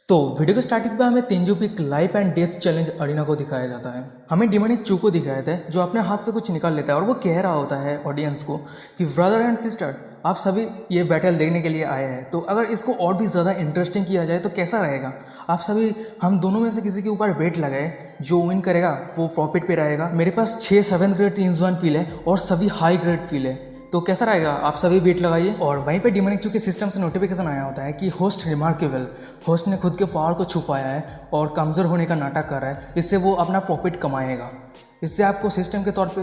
तो वीडियो के स्टार्टिंग पे हमें तेंजोपीक life and death challenge arena को दिखाया जाता है। हमें डिमोनिक चू को दिखाया जाता है जो अपने हाथ से कुछ निकाल लेता है और वो कह रहा होता है ऑडियंस को कि ब्रदर एंड सिस्टर आप सभी ये बैटल देखने के लिए आए हैं, तो अगर इसको और भी ज़्यादा इंटरेस्टिंग किया जाए तो कैसा रहेगा। आप सभी हम दोनों में से किसी के ऊपर वेट लगाए, जो विन करेगा वो प्रॉफिट पे रहेगा। मेरे पास 6-7 ग्रेड 3-1 फील है और सभी हाई ग्रेड फील है, तो कैसा रहेगा आप सभी वेट लगाइए। और वहीं पे डिमोनिक चू के सिस्टम से नोटिफिकेशन आया होता है कि होस्ट रिमार्केबल, होस्ट ने खुद के पावर को छुपाया है और कमज़ोर होने का नाटक कर रहा है, इससे वो अपना प्रॉफिट कमाएगा। इससे आपको सिस्टम के तौर पे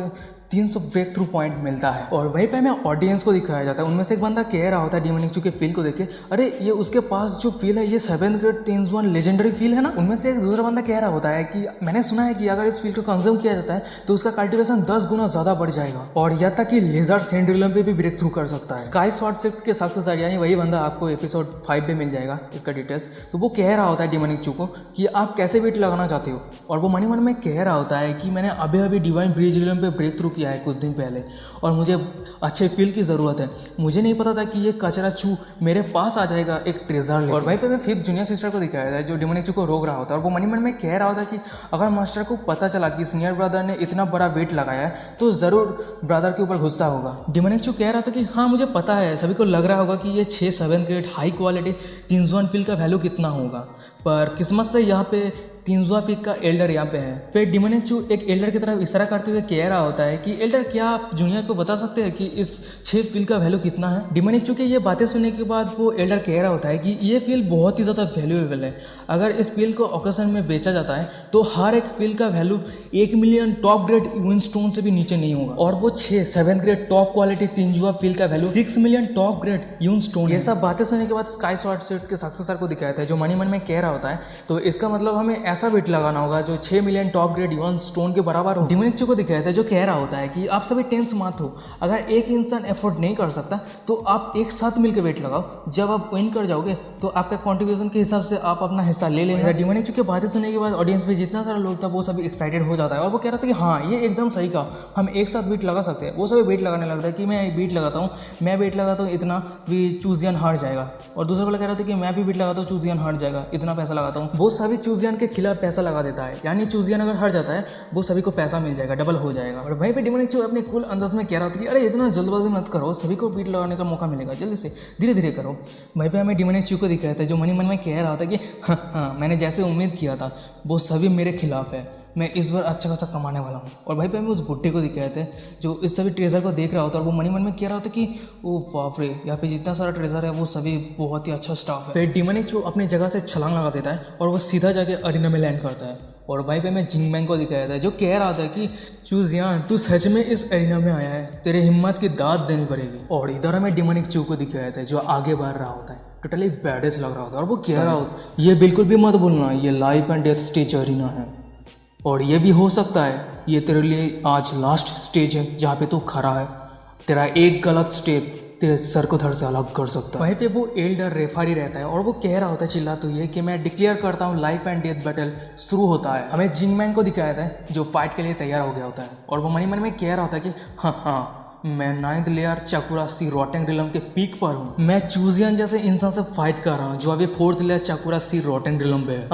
300 ब्रेक थ्रू पॉइंट मिलता है। और वहीं पे हमें ऑडियंस को दिखाया जाता है, उनमें से एक बंदा कह रहा होता है डिमोनिक चू के फील को देखे, अरे ये उसके पास जो फील है ये 7 ग्रेड 3-1 लेजेंडरी फील है ना। उनमें से एक दूसरा बंदा कह रहा होता है कि मैंने सुना है कि अगर इस फील को कंज्यूम किया जाता है तो उसका कल्टिवेशन 10 गुना ज़्यादा बढ़ जाएगा और यहाँ तक कि लेजर सेंड्रिलम पे भी ब्रेक थ्रू कर सकता है। स्काई शॉर्ट शिफ्ट के सक्सेसर यानी वही बंदा आपको एपिसोड 5 पे मिल जाएगा इसका डिटेल्स। तो वो कह रहा होता है डिमोनिक चू को कि आप कैसे वेट लगाना चाहते हो, और वो मन में कह रहा होता है कि मैंने अभी अभी डिवाइन ब्रिज पे ब्रेक थ्रू किया है कुछ दिन पहले और मुझे अच्छे फील की ज़रूरत है। मुझे नहीं पता था कि ये कचरा चू मेरे पास आ जाएगा एक ट्रेजर लेके। और वहीं पे मैं 5th जूनियर सिस्टर को दिखाया था जो डिमोनिक चू को रोक रहा होता है और वो मन में कह रहा होता है कि अगर मास्टर को पता चला कि सीनियर ब्रदर ने इतना बड़ा वेट लगाया है तो ज़रूर ब्रदर के ऊपर गुस्सा होगा। डिमोनिक चू कह रहा था कि हाँ मुझे पता है, सभी को लग रहा होगा कि ये 6-7 ग्रेड हाई क्वालिटी 3-1 फील का वैल्यू कितना होगा, पर किस्मत से यहाँ पे 300 पीक का एल्डर यहाँ पे है। फिर डिमोनिक चू एक एल्डर की तरफ इशारा करते हुए कह रहा होता है कि एल्डर क्या आप जूनियर को बता सकते हैं कि इस 6 फील का वैल्यू कितना है। डिमोनिक चू के ये बातें सुनने के बाद वो एल्डर कह रहा होता है कि ये फील बहुत ही ज़्यादा वैल्यूएबल है। अगर इस फील को ऑक्शन में बेचा जाता है तो हर एक फील का वैल्यू 1 मिलियन टॉप ग्रेड विनस्टोन से भी नीचे नहीं होगा, और वो 6-7 ग्रेड टॉप क्वालिटी 300 फील का वैल्यू 6 मिलियन टॉप ग्रेड यूनस्टोन। ये सब बातें सुनने के बाद स्काई शॉर्ट शिफ्ट के सक्सेसर को दिखाया था जो मन में कह रहा होता है, तो इसका मतलब हमें ऐसा वेट लगाना होगा जो 6 मिलियन टॉप ग्रेड यून स्टोन के बराबर हो। डिमोनिक चू को दिखाया था जो कह रहा होता है कि आप सभी टेंस मत हो, अगर एक इंसान एफोर्ड नहीं कर सकता तो आप एक साथ मिलकर वेट लगाओ, जब आप विन कर जाओगे तो आपका कॉन्ट्रीब्यूशन के हिसाब से आप अपना हिस्सा ले लेंगे। डिमोनिक चू की बातें सुनने के बाद ऑडियंस में जितना सारा लोग था वो सभी एक्साइटेड हो जाता है और वो कह रहा था कि हाँ ये एकदम सही कहा, हम एक साथ वेट लगा सकते हैं। वो सभी वेट लगाने लगता है कि मैं वेट लगाता हूँ, मैं वेट लगाता हूँ इतना भी चूजियन हार जाएगा, और दूसरा वाला कह रहा था कि मैं भी वेट लगाता हूँ चूजियन हार जाएगा, इतना पैसा लगाता हूँ। वो सभी चूजियन के खिलाफ पैसा लगा देता है, यानी चूजियन अगर हार जाता है वो सभी को पैसा मिल जाएगा, डबल हो जाएगा। और वहीं पे डिमोनिक चू अपने कूल अंदाज में कह रहा था कि अरे इतना जल्दबाजी मत करो, सभी को बीट लगाने का मौका मिलेगा, जल्दी से धीरे धीरे करो। वहीं पे हमें डिमोनिक चू को दिखाया था जो मन में कह रहा था कि हाँ मैंने जैसे उम्मीद किया था वो सभी मेरे खिलाफ है, मैं इस बार अच्छा खासा कमाने वाला हूँ। और भाई पे हमें उस बुट्टे को दिखाए थे जो इस सभी ट्रेजर को देख रहा होता है और वो मन में कह रहा होता कि ओ बाप रे, यहाँ पे जितना सारा ट्रेजर है वो सभी बहुत ही अच्छा स्टाफ है। फिर डिमोनिक चू अपनी जगह से छलांग लगा देता है और वो सीधा जाके अरीना में लैंड करता है। और भाई पे मैं जिंगमैन को दिखाया था जो कह रहा था कि चूजियान तू सच में इस एरिना में आया है, तेरे हिम्मत की दाद देनी पड़ेगी। और इधर हमें डिमोनिक चू को दिखाया था जो आगे बढ़ रहा होता है, टोटली बैडेस लग रहा होता है और वो कह रहा होता है ये बिल्कुल भी मत भूलना, ये life and death stage arena है और ये भी हो सकता है ये तेरे लिए आज लास्ट स्टेज है जहाँ पे तू खड़ा है, तेरा एक गलत स्टेप तेरे सर को धड़ से अलग कर सकता है। वहीं पे वो एल्डर रेफरी रहता है और वो कह रहा होता है चिल्ला तो ये कि मैं डिक्लेयर करता हूँ लाइफ एंड डेथ बैटल शुरू होता है। हमें जिंगमैन को दिखाया था जो फाइट के लिए तैयार हो गया होता है और वो मन में कह रहा होता है कि हाँ मैं 9th लेयर चाकुरासी रोटेंग रिलम के पीक पर हूँ, मैं चूजियन जैसे इंसान से फाइट कर रहा हूँ जो अभी 4th लेयर चाकुरासी रोटेंग रिलम पे है।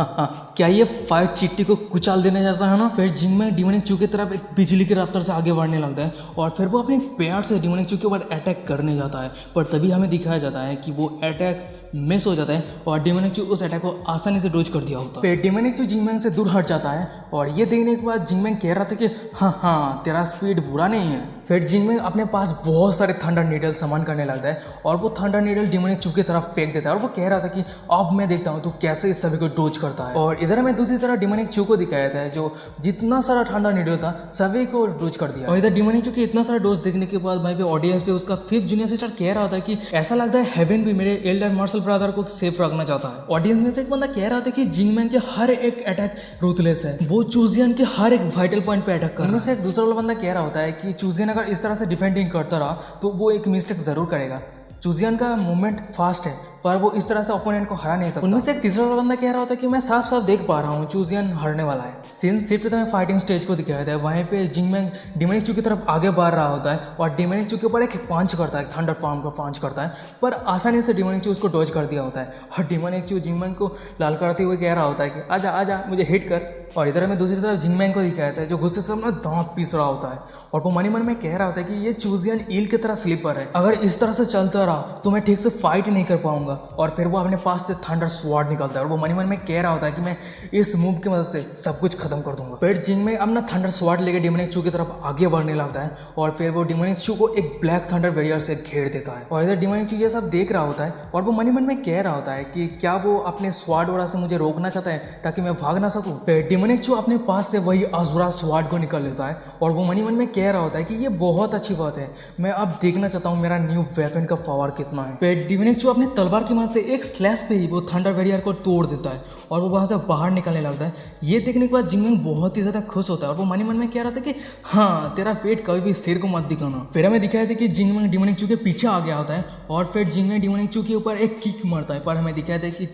क्या ये फाइट चिट्टी को कुचाल देने जैसा है ना। फिर जिंगमैन डिमोनिक चू की तरफ एक बिजली की रफ्तार से आगे बढ़ने लगता है और फिर वो अपने पैर से डिमोनिक चू के ऊपर अटैक करने जाता है, पर तभी हमें दिखाया जाता है कि वो अटैक मिस हो जाता है और डिमोनिक चू उस अटैक को आसानी से डोज कर दिया होता है। फिर डिमोनिक चू जिंगमैन से दूर हट जाता है और ये देखने के बाद जिंगमैन कह रहा था कि हाँ तेरा स्पीड बुरा नहीं है। फिर जिंगमैन अपने पास बहुत सारे थंडर नीडल सामान करने लगता है और वो थंडर नीडल डिमोनिक चू की तरफ फेंक देता है और वो कह रहा था कि अब मैं देखता हूँ तू कैसे इस सभी को डोज करता है। और इधर हमें दूसरी तरफ डिमोनिक चू को दिखाया था जो जितना सारा थंडर नीडल था सभी को डोज कर दिया। और इधर डिमोनिक चू की इतना सारा डोज देखने के बाद भाई पे ऑडियंस पे उसका 5th जूनियर सिस्टर कह रहा था कि ऐसा लगता है हेवन भी मेरे एल्डर मार्शल ब्रदर को सेफ रखना चाहता है। ऑडियंस में से एक बंदा कह रहा था कि जिंगमैन के हर एक अटैक रूथलेस है, वो चूजियन के हर एक वाइटल पॉइंट पे अटैक कर रहा है। उनमें से एक दूसरा वाला बंदा कह रहा होता है कि चूजियन अगर इस तरह से डिफेंडिंग करता रहा तो वो एक मिस्टेक जरूर करेगा। चूजियन का मूवमेंट फास्ट है पर वो इस तरह से ओपोनेंट को हरा नहीं सकता। उनमें से एक तीसरा वाला बंदा कह रहा होता है कि मैं साफ साफ देख पा रहा हूँ चूजियन हारने वाला है। सीन शिफ्ट में फाइटिंग स्टेज को दिखाया था, वहीं पे जिंगमैन डिमोनिक चू की तरफ आगे बढ़ रहा होता है और डिमोनिक चू के ऊपर एक पंच करता है, थंडर पाम का पंच करता है, पर आसानी से डिमोनिक चू उसको डॉज कर दिया होता है और डिमोनिक चू जिंगमैन को लाल करते हुए कह रहा होता है कि आजा आजा मुझे हिट कर। और इधर में दूसरी तरफ जिंगमैन को दिखाया था जो गुस्से से अपना दांत पीस रहा होता है और वो मन में कह रहा होता है कि ये चूजियन ईल की तरह स्लीपर है, अगर इस तरह से चलता रहा तो मैं ठीक से फाइट नहीं कर पाऊंगा। और फिर वो अपने पास से थंडर स्वॉर्ड निकलता है और वो मन में कह रहा होता है कि मैं इस मूव की मदद से सब कुछ खत्म कर दूंगा। फिर जिंगमैन अपना थंडर स्वॉर्ड लेकर डिमोनिक चू की तरफ आगे बढ़ने लगता है और फिर वो डिमोनिक चू को एक ब्लैक थंडर बैरियर से घेर देता है। और इधर डिमोनिक चू ये सब देख रहा होता है और वो मन में कह रहा होता है कि क्या वो अपने स्वॉर्ड वगैरह से मुझे रोकना चाहता है ताकि मैं भाग ना सकूं। फिर डिमोनिक चू अपने पास से वही असुरा स्वॉर्ड को निकाल लेता है और वो मन में कह रहा होता है कि ये बहुत अच्छी बात है, मैं अब देखना चाहता हूँ मेरा न्यू वेपन का पावर कितना है। फिर डिमोनिक चू अपनी तलवार की मदद से एक स्लैश पे ही वो थंडर बैरियर को तोड़ देता है और वो वहाँ से बाहर निकलने लगता है। ये देखने के बाद जिंगमैन बहुत ही ज़्यादा खुश होता है और वो मन में कह रहा था कि हाँ तेरा पेट कभी भी सिर को मत दिखाना। फिर हमें दिखाया था कि जिंगमैन डिमोनिक चू के पीछे आ गया होता है और फिर जिंगमैन डिमोनिक चू के ऊपर एक किक मारता है, पर हमें दिखाया था कि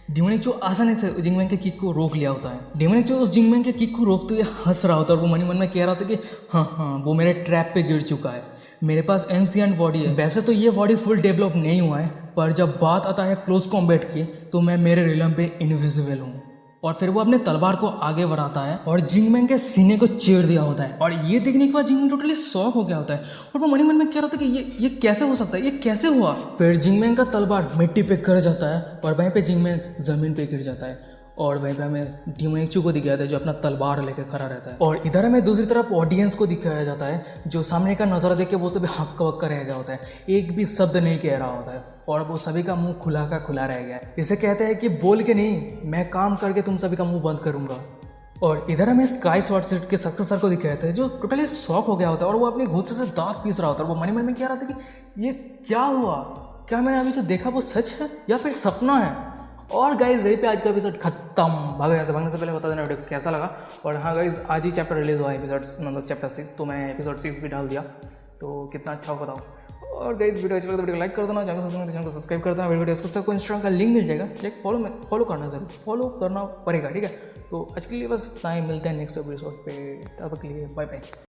डिमोनिक चू आसानी से जिंगमैन के किक को रोक लिया होता है। डिमोनिक चू उस जिंगमैन के किक को रोकते हुए हंस रहा होता है और वो मन में कह रहा था कि हाँ वो मेरे ट्रैप पे गिर चुका है, मेरे पास एंशिएंट बॉडी है। वैसे तो ये बॉडी फुल डेवलप नहीं हुआ है, पर जब बात आता है क्लोज कॉम्बैट की तो मैं मेरे रिलम पे इनविजिबल हूँ। और फिर वो अपने तलवार को आगे बढ़ाता है और जिंगमैन के सीने को चीर दिया होता है और ये देखने के बाद जिंगमैन टोटली शॉक हो गया होता है और वो मन में कह रहा था कि ये कैसे हो सकता है, ये कैसे हुआ। फिर जिंगमैन का तलवार मिट्टी पे गिर जाता है और वहीं पे जिंगमैन जमीन पे गिर जाता है और वहीं पे हमें डिमोनिक चू को दिखाया था जो अपना तलवार लेकर खड़ा रहता है। और इधर हमें दूसरी तरफ ऑडियंस को दिखाया जाता है जो सामने का नज़ारा देख के वो सभी हक्का बक्का रह गया होता है, एक भी शब्द नहीं कह रहा होता है और वो सभी का मुंह खुला का खुला रह गया है। इसे कहते हैं कि बोल के नहीं, मैं काम करके तुम सभी का मुंह बंद करूंगा। और इधर हमें स्काई स्वॉर्ड सेट के सक्सेसर को दिखाया था जो टोटली शॉक हो गया होता है और वो अपने गुस्से से दांत पीस रहा होता है और वो मन में कह रहा था कि ये क्या हुआ, क्या मैंने अभी जो देखा वो सच है या फिर सपना है। और गाइज यहीं पे आज का एपिसोड खत्म। भागो यहाँ से, भागने से पहले बता देना वीडियो कैसा लगा। और हाँ गाइज आज ही चैप्टर रिलीज हुआ है, एपिसोड मतलब चैप्टर 6, तो मैंने एपिसोड 6 भी डाल दिया, तो कितना अच्छा हो बताओ। और गाइज वीडियो अच्छा लगा तो वीडियो लाइक कर देना, चैनल को सब्सक्राइब कर देना, वीडियो डिस्क्रिप्शन को इंस्टाग्राम का लिंक मिल जाएगा, एक फॉलो करना जरूर, फॉलो करना पड़ेगा, ठीक है। तो आज के लिए बस टाइम मिलते हैं नेक्स्ट एपिसोड पे, तब तक के लिए बाय बाय।